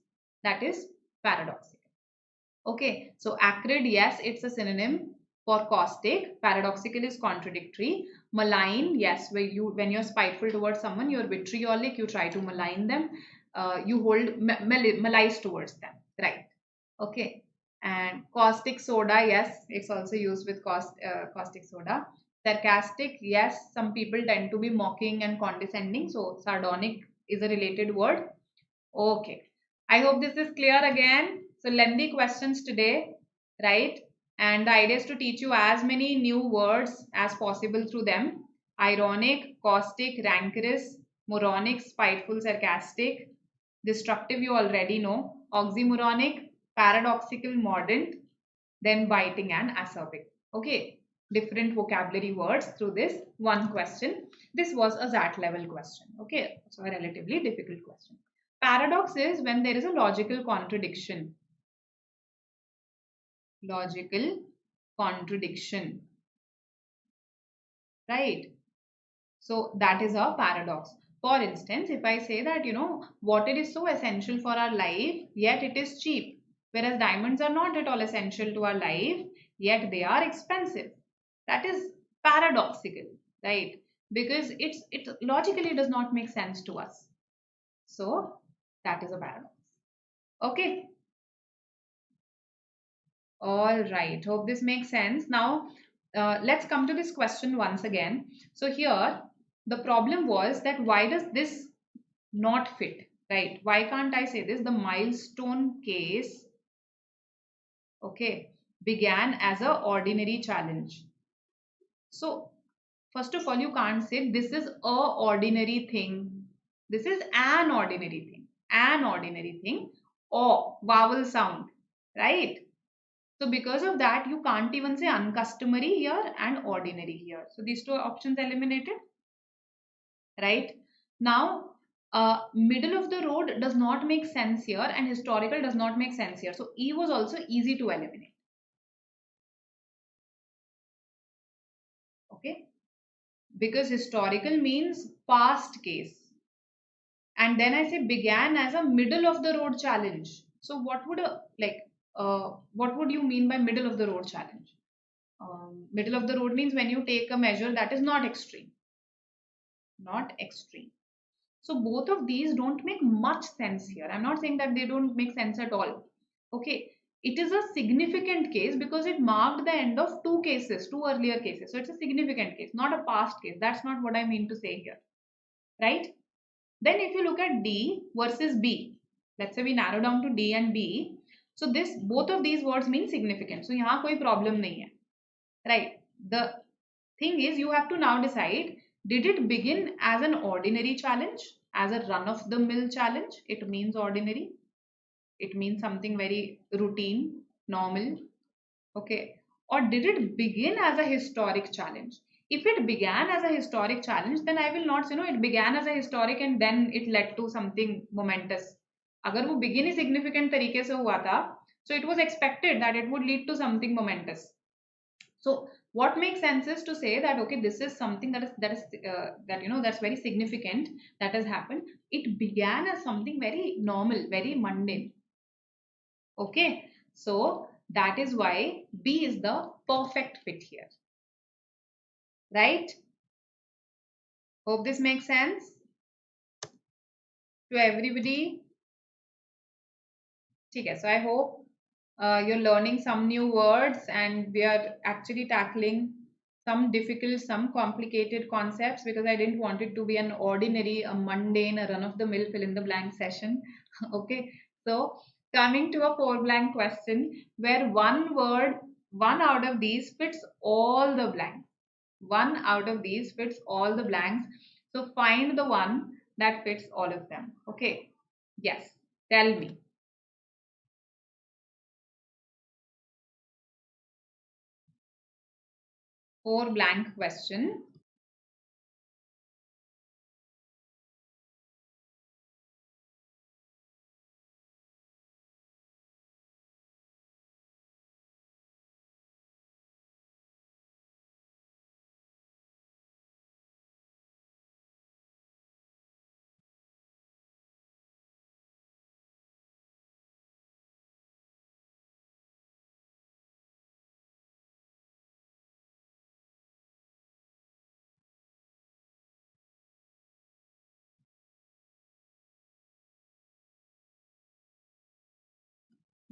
That is paradoxical. Okay, so acrid, yes, it's a synonym for caustic. Paradoxical is contradictory. Malign, yes, when you're spiteful towards someone, you're vitriolic, you try to malign them, you hold malice towards them, right? Okay, and caustic soda, yes, it's also used with caustic soda. Sarcastic, yes, some people tend to be mocking and condescending, so sardonic is a related word. Okay, I hope this is clear again. So lengthy questions today, right? And the idea is to teach you as many new words as possible through them. Ironic, caustic, rancorous, moronic, spiteful, sarcastic. Destructive you already know. Oxymoronic, paradoxical, mordant, then biting and acerbic. Okay, different vocabulary words through this one question. This was a ZAT level question. Okay, so a relatively difficult question. Paradox is when there is a logical contradiction. Logical contradiction. Right? So that is a paradox. For instance, if I say that, water is so essential for our life, yet it is cheap. Whereas diamonds are not at all essential to our life, yet they are expensive. That is paradoxical, right? Because it logically does not make sense to us. So that is a paradox. Okay. All right. Hope this makes sense. Now, let's come to this question once again. So here, the problem was that why does this not fit, right? Why can't I say this? The milestone case, okay, began as a ordinary challenge. So, first of all, you can't say this is a ordinary thing. This is an ordinary thing. An ordinary thing. Or vowel sound, right? So because of that, you can't even say uncustomary here and ordinary here. So these two options eliminated, right? Now, middle of the road does not make sense here and historical does not make sense here. So E was also easy to eliminate. Okay, because historical means past case. And then I say began as a middle of the road challenge. So what would you mean by middle of the road challenge? Middle of the road means when you take a measure that is not extreme, not extreme. So both of these don't make much sense here. I'm not saying that they don't make sense at all. Okay. It is a significant case because it marked the end of two cases, two earlier cases. So it's a significant case, not a past case. That's not what I mean to say here. Right? Then if you look at D versus B, let's say we narrow down to D and B. So this both of these words mean significant. So यहाँ कोई problem नहीं है. Right? The thing is you have to now decide, did it begin as an ordinary challenge, as a run-of-the-mill challenge? It means ordinary. It means something very routine, normal. Okay. Or did it begin as a historic challenge? If it began as a historic challenge, then I will not say, no, it began as a historic and then it led to something momentous. अगर वो begin ही significant तरीके से हुआ था, so it was expected that it would lead to something momentous. So what makes sense is to say that okay, this is something that's very significant that has happened. It began as something very normal, very mundane. Okay, so that is why B is the perfect fit here. Right? Hope this makes sense to everybody. Okay, so I hope you're learning some new words and we are actually tackling some difficult, some complicated concepts because I didn't want it to be an ordinary, a mundane, a run-of-the-mill fill-in-the-blank session. Okay, so coming to a four-blank question where one word, one out of these fits all the blanks. One out of these fits all the blanks. So find the one that fits all of them. Okay, yes, tell me. Four blank question.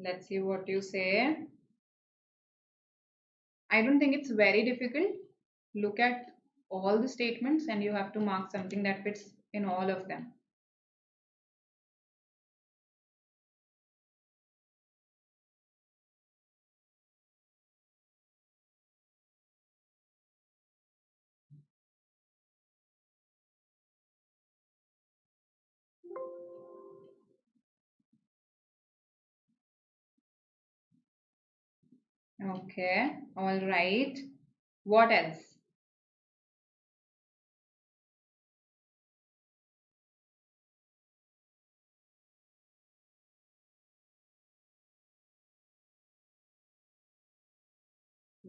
Let's see what you say. I don't think it's very difficult. Look at all the statements and you have to mark something that fits in all of them. Okay, all right. What else?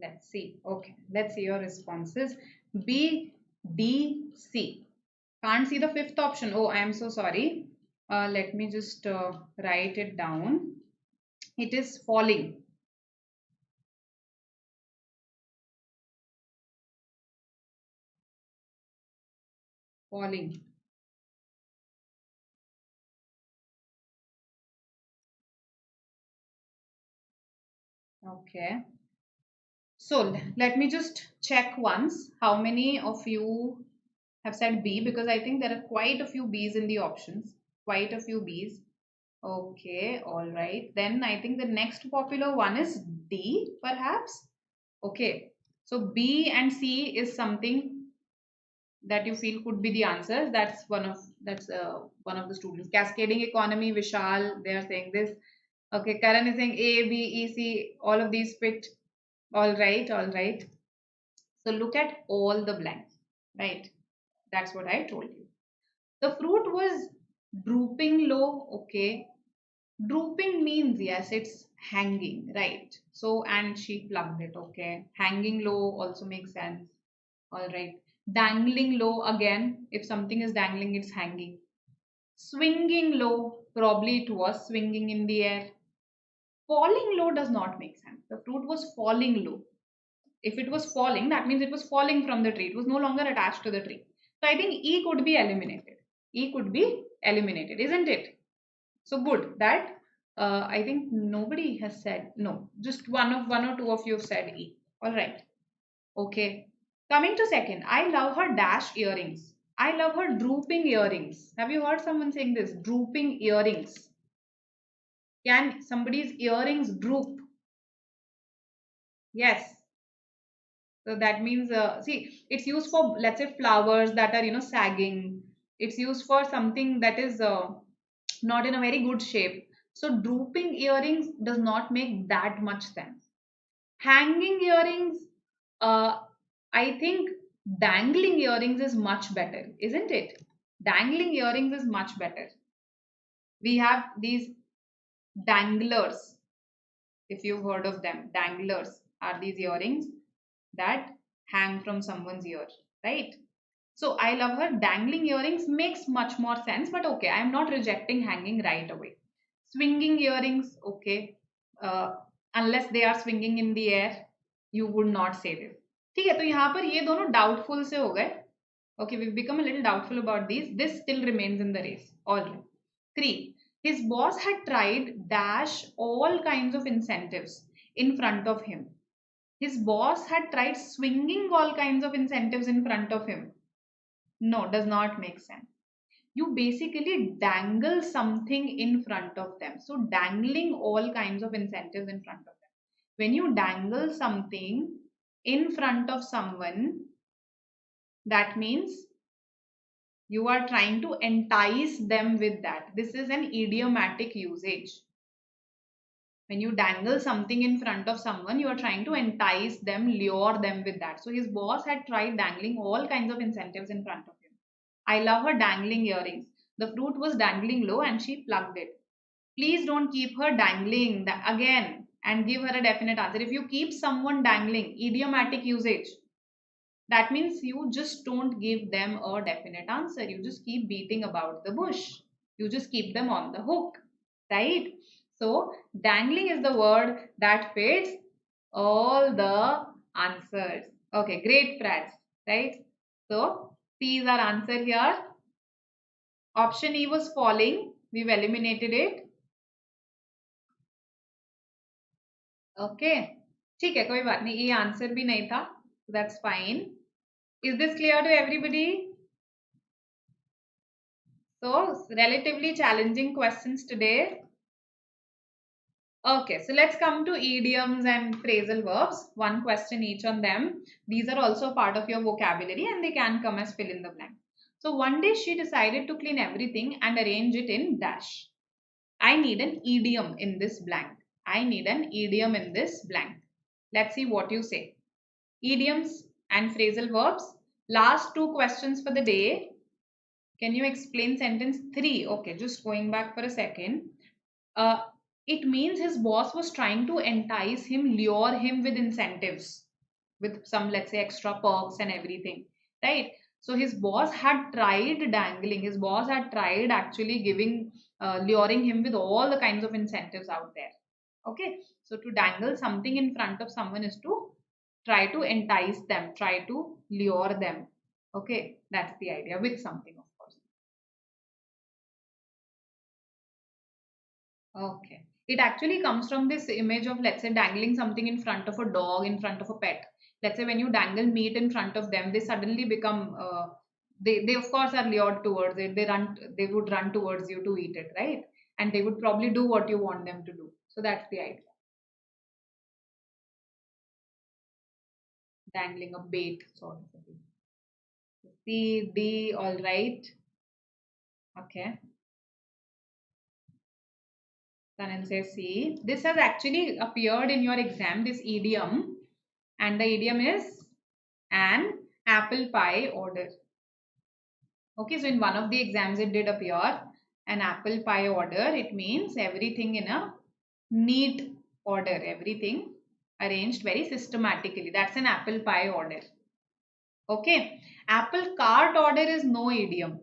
Let's see. Okay, let's see your responses. B, D, C. Can't see the fifth option. Oh, I am so sorry. Let me just write it down. It is falling. Falling. Okay. So let me just check once how many of you have said B because I think there are quite a few B's in the options. Quite a few B's. Okay, all right. Then I think the next popular one is D, perhaps. Okay. So B and C is something that you feel could be the answers. That's one of the students. Cascading economy, Vishal, they are saying this. Okay, Karan is saying A, B, E, C, all of these fit. All right, all right. So look at all the blanks, right? That's what I told you. The fruit was drooping low, okay. Drooping means yes, it's hanging, right? So, and she plugged it, okay. Hanging low also makes sense. All right. Dangling low again, if something is dangling, it's hanging. Swinging low, probably it was swinging in the air. Falling low does not make sense. The fruit was falling low. If it was falling, that means it was falling from the tree. It was no longer attached to the tree. So I think E could be eliminated. E could be eliminated, isn't it? So good that I think nobody has said no. Just one or two of you have said E. All right. Okay. Coming to second, I love her dash earrings. I love her drooping earrings. Have you heard someone saying this? Drooping earrings. Can somebody's earrings droop? Yes. So that means, see, it's used for, let's say, flowers that are, sagging. It's used for something that is not in a very good shape. So drooping earrings does not make that much sense. Hanging earrings, uh, I think dangling earrings is much better, isn't it? Dangling earrings is much better. We have these danglers, if you've heard of them. Danglers are these earrings that hang from someone's ear, right? So I love her. Dangling earrings makes much more sense, but okay, I'm not rejecting hanging right away. Swinging earrings, okay. Uh, unless they are swinging in the air, you would not say this. ठीक है, तो यहाँ पर ये दोनों doubtful से हो गए. Okay, we've become a little doubtful about these. This still remains in the race. All right. 3. His boss had tried dash all kinds of incentives in front of him. His boss had tried swinging all kinds of incentives in front of him. No, does not make sense. You basically dangle something in front of them. So, dangling all kinds of incentives in front of them. When you dangle something in front of someone, that means you are trying to entice them with that. This is an idiomatic usage. When you dangle something in front of someone, you are trying to entice them, lure them with that. So his boss had tried dangling all kinds of incentives in front of him. I love her dangling earrings. The fruit was dangling low and she plucked it. Please don't keep her dangling again and give her a definite answer. If you keep someone dangling, idiomatic usage, that means you just don't give them a definite answer. You just keep beating about the bush. You just keep them on the hook, right? So, dangling is the word that fits all the answers. Okay, great, Prats, right? So, C is our answer here. Option E was falling. We've eliminated it. Okay. ठीक है, कोई बात नहीं. ये answer भी नहीं था. So that's fine. Is this clear to everybody? So, relatively challenging questions today. Okay, so let's come to idioms and phrasal verbs. One question each on them. These are also part of your vocabulary and they can come as fill in the blank. So, one day she decided to clean everything and arrange it in dash. I need an idiom in this blank. I need an idiom in this blank. Let's see what you say. Idioms and phrasal verbs. Last two questions for the day. Can you explain sentence 3? Okay, just going back for a second. Uh, it means his boss was trying to entice him, lure him with incentives, with some, let's say, extra perks and everything, right? So his boss had tried dangling. His boss had tried actually giving, luring him with all the kinds of incentives out there. Okay, so to dangle something in front of someone is to try to entice them, try to lure them. Okay, that's the idea with something, of course. Okay. It actually comes from this image of, let's say, dangling something in front of a dog, in front of a pet. Let's say when you dangle meat in front of them, they suddenly become, they of course are lured towards it. They would run towards you to eat it, right? And they would probably do what you want them to do. So that's the idea. Dangling a bait, sort of a thing. C, D, all right. Okay. Sanil says C. This has actually appeared in your exam, this idiom. And the idiom is an apple pie order. Okay, so in one of the exams it did appear an apple pie order. It means everything in a neat order, everything arranged very systematically. That's an apple pie order. Okay, apple cart order is no idiom.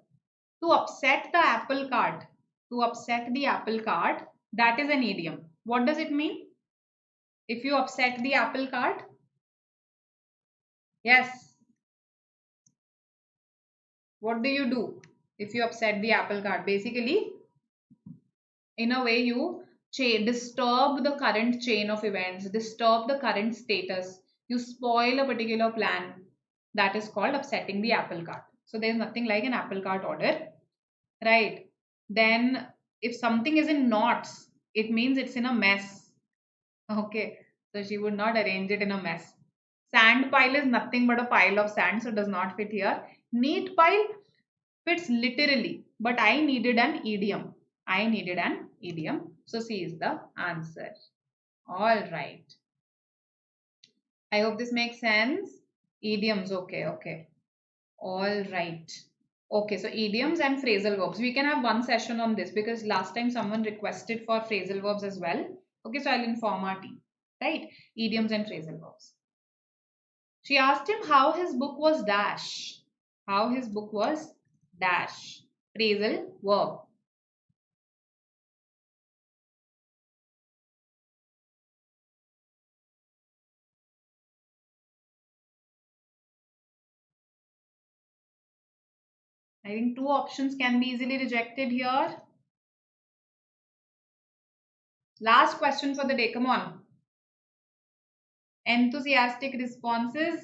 To upset the apple cart, to upset the apple cart, that is an idiom. What does it mean? If you upset the apple cart, yes, what do you do if you upset the apple cart? Basically, in a way, you disturb the current chain of events, disturb the current status, you spoil a particular plan. That is called upsetting the apple cart. So there's nothing like an apple cart order, right? Then if something is in knots, it means it's in a mess. Okay, so she would not arrange it in a mess. Sand pile is nothing but a pile of sand, so does not fit here. Neat pile fits literally, but I needed an idiom. I needed an idiom. So C is the answer. All right. I hope this makes sense. Idioms. Okay, okay. All right. Okay, so idioms and phrasal verbs. We can have one session on this because last time someone requested for phrasal verbs as well. Okay, so I'll inform our team. Right? Idioms and phrasal verbs. She asked him how his book was dash. How his book was dash. Phrasal verb. I think two options can be easily rejected here. Last question for the day. Come on. Enthusiastic responses.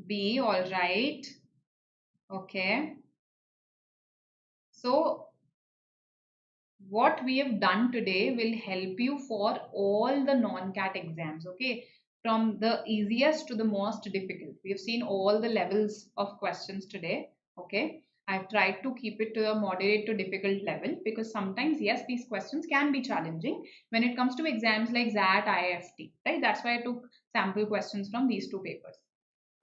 B. All right. Okay. So what we have done today will help you for all the non-CAT exams. Okay. From the easiest to the most difficult. We have seen all the levels of questions today. Okay. I've tried to keep it to a moderate to difficult level because sometimes, yes, these questions can be challenging when it comes to exams like XAT, IFT, right? That's why I took sample questions from these two papers.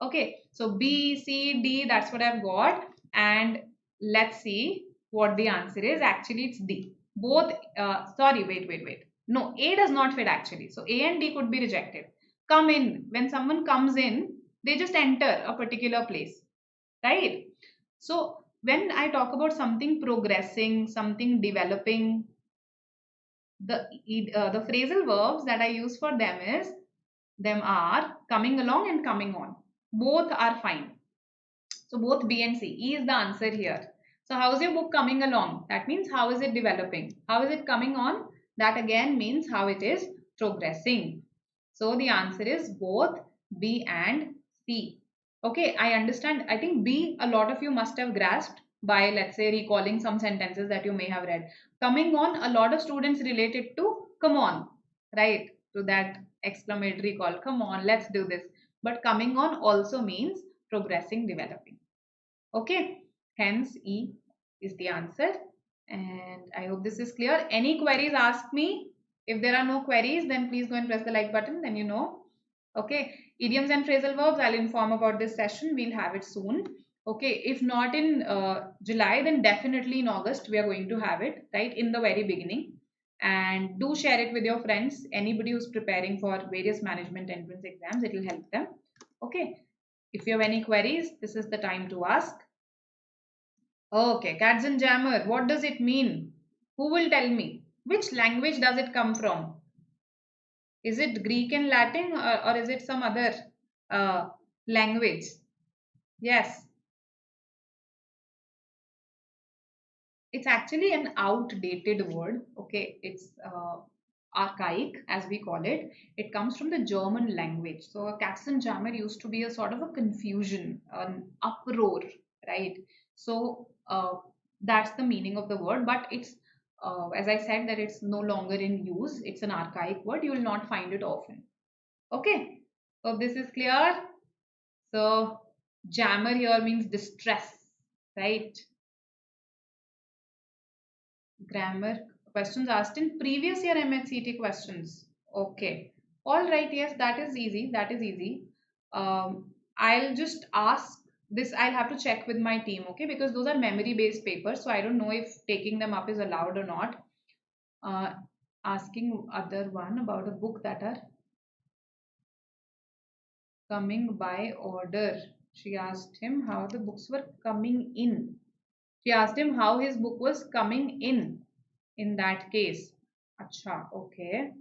Okay, so B, C, D, that's what I've got. And let's see what the answer is. Actually, it's D. Both, sorry, wait. No, A does not fit actually. So A and D could be rejected. Come in. When someone comes in, they just enter a particular place, right? So when I talk about something progressing, something developing, the phrasal verbs that I use for them are coming along and coming on. Both are fine. So both B and C. E is the answer here. So how is your book coming along? That means how is it developing? How is it coming on? That again means how it is progressing. So the answer is both B and C. Okay, I understand. I think B, a lot of you must have grasped by, let's say, recalling some sentences that you may have read. Coming on, a lot of students relate it to come on, right? To that exclamatory call, come on, let's do this. But coming on also means progressing, developing. Okay, hence E is the answer. And I hope this is clear. Any queries, ask me. If there are no queries, then please go and press the like button, then you know. Okay, idioms and phrasal verbs, I'll inform about this session. We'll have it soon. Okay, if not in July, then definitely in August, we are going to have it, right, in the very beginning. And do share it with your friends. Anybody who's preparing for various management entrance exams, it will help them. Okay, if you have any queries, this is the time to ask. Okay, cats and jammer, what does it mean? Who will tell me? Which language does it come from? Is it Greek and Latin, or is it some other language? Yes, it's actually an outdated word. Okay, it's archaic as we call it. It comes from the German language. So cats and jammer used to be a sort of a confusion, an uproar, right? So that's the meaning of the word, but it's as I said that it's no longer in use. It's an archaic word. You will not find it often. Okay, so this is clear. So jammer here means distress, right? Grammar questions asked in previous year MHCT questions. Okay. All right. Yes, that is easy. That is easy. I'll just ask this. I'll have to check with my team. Okay, because those are memory based papers. So I don't know if taking them up is allowed or not. Uh, Asking other one about a book that are coming by order. She asked him how the books were coming in. She asked him how his book was coming in that case. Acha, okay.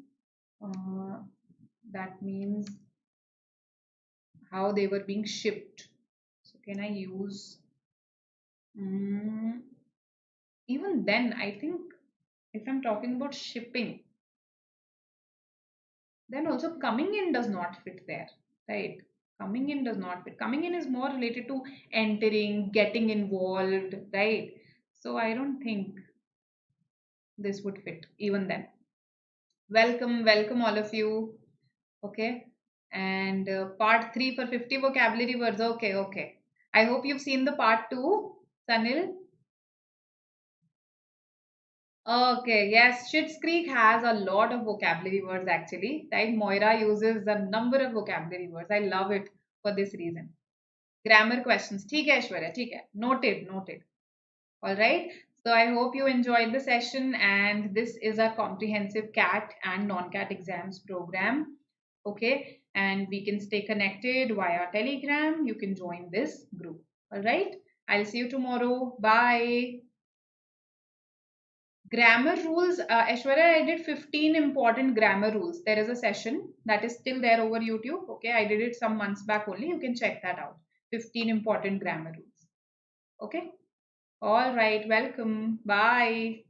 Uh, that means how they were being shipped. So can I use mm, even then I think if I'm talking about shipping, then also coming in does not fit there, right? Coming in does not fit. Coming in is more related to entering, getting involved, right? So I don't think this would fit even then. Welcome, welcome all of you. Okay. And part 3 for 50 vocabulary words. Okay, okay. I hope you've seen the part 2, Sanil. Okay, yes, Schitt's Creek has a lot of vocabulary words actually. Right? Moira uses a number of vocabulary words. I love it for this reason. Grammar questions. ठीक है ऐश्वर्या, ठीक है. Noted, noted. All right. So I hope you enjoyed the session, and this is our comprehensive CAT and non-CAT exams program. Okay. And we can stay connected via Telegram. You can join this group. All right. I'll see you tomorrow. Bye. Grammar rules. Aishwarya, I did 15 important grammar rules. There is a session that is still there over YouTube. Okay. I did it some months back only. You can check that out. 15 important grammar rules. Okay. All right. Welcome. Bye.